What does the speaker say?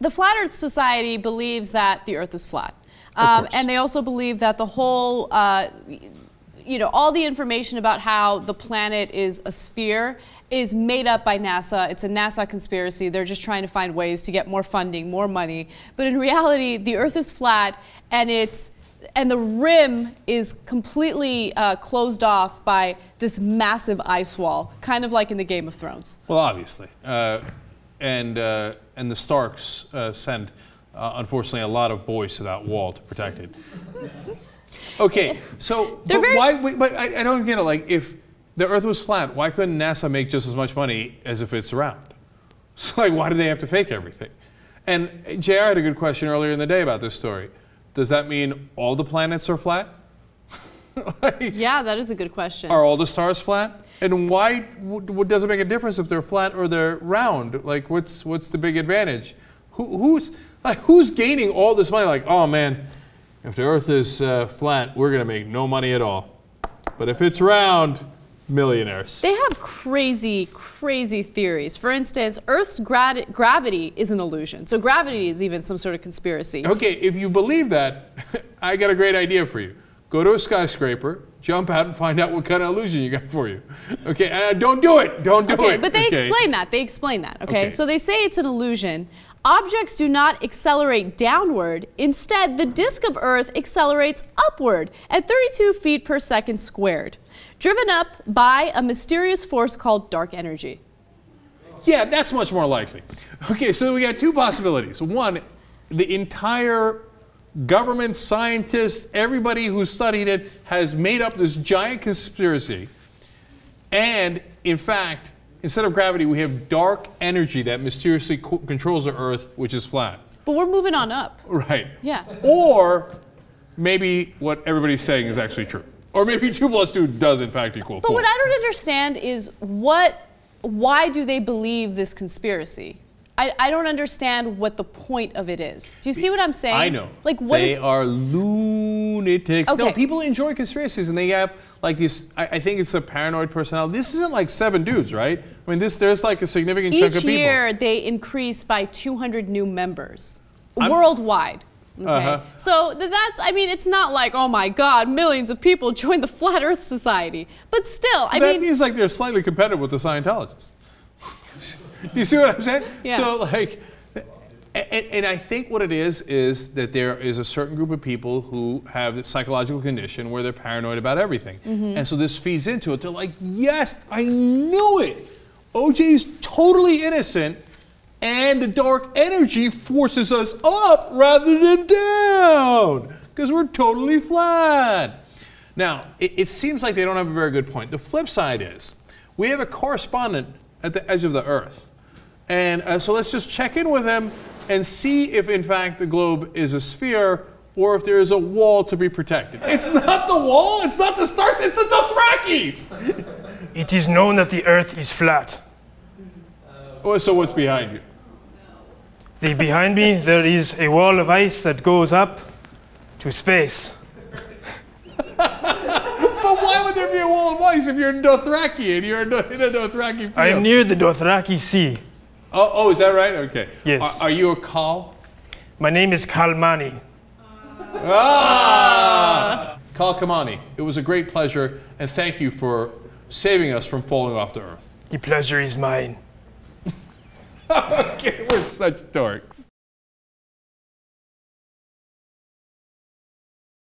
The Flat Earth Society believes that the Earth is flat. And they also believe that the whole, all the information about how the planet is a sphere is made up by NASA. It's a NASA conspiracy. They're just trying to find ways to get more funding, more money. But in reality, the Earth is flat, and the rim is completely closed off by this massive ice wall, kind of like in the Game of Thrones. Well, obviously. And the Starks sent, unfortunately, a lot of boys to that wall to protect it. Okay, so but why? But I don't get it. Like, if the Earth was flat, why couldn't NASA make just as much money as if it's round? So, like, why do they have to fake everything? And JR had a good question earlier in the day about this story. Does that mean all the planets are flat? Yeah, that is a good question. Are all the stars flat? And why does it make a difference if they're flat or they're round? Like, what's the big advantage? Who's gaining all this money? Like, oh man, if the Earth is flat, we're gonna make no money at all. But if it's round, millionaires. They have crazy, crazy theories. For instance, Earth's gravity is an illusion. So gravity is even some sort of conspiracy. Okay, if you believe that, I got a great idea for you. Go to a skyscraper, jump out and find out what kind of illusion you got for you. Okay, don't do it. Don't do it. But they explain that. They explain that. Okay, so they say it's an illusion. Objects do not accelerate downward. Instead, the disk of Earth accelerates upward at 32 feet per second squared, driven up by a mysterious force called dark energy. Yeah, that's much more likely. Okay, so we got two possibilities. One, the entire government, scientists, everybody who studied it has made up this giant conspiracy. And in fact, instead of gravity, we have dark energy that mysteriously controls the Earth, which is flat. But we're moving on up. Right. Yeah. Or maybe what everybody's saying is actually true. Or maybe 2 + 2 does in fact equal 4. But what I don't understand is why do they believe this conspiracy? I don't understand what the point of it is. Do you see what I'm saying? I know. Like, they are lunatics. Okay. No, people enjoy conspiracies, and they have like this. I think it's a paranoid personality. This isn't like 7 dudes, right? I mean, there's like a significant chunk of people. Each year, they increase by 200 new members worldwide. Okay. So I mean, it's not like, oh my God, millions of people joined the Flat Earth Society. But still, I mean, that means like they're slightly competitive with the Scientologists. Do you see what I'm saying? Yeah. So like, and I think what it is that there is a certain group of people who have a psychological condition where they're paranoid about everything. And so this feeds into it. They're like, yes, I knew it. OJ's totally innocent, and the dark energy forces us up rather than down because we're totally flat. Now, it seems like they don't have a very good point. The flip side is we have a correspondent at the edge of the Earth. And so let's just check in with him and see if, in fact, the globe is a sphere or if there is a wall to be protected. It's not the wall, it's not the stars, it's the Dothrakis! It is known that the Earth is flat. So what's behind you? Behind me, there is a wall of ice that goes up to space. But why would there be a wall of ice if you're in Dothraki and you're in a Dothraki field? I'm near the Dothraki Sea. Oh, is that right? Okay. Yes. Are you a Khal? My name is Kalmani. Khal Kamani, it was a great pleasure, and thank you for saving us from falling off the Earth. The pleasure is mine. Okay, we're such dorks.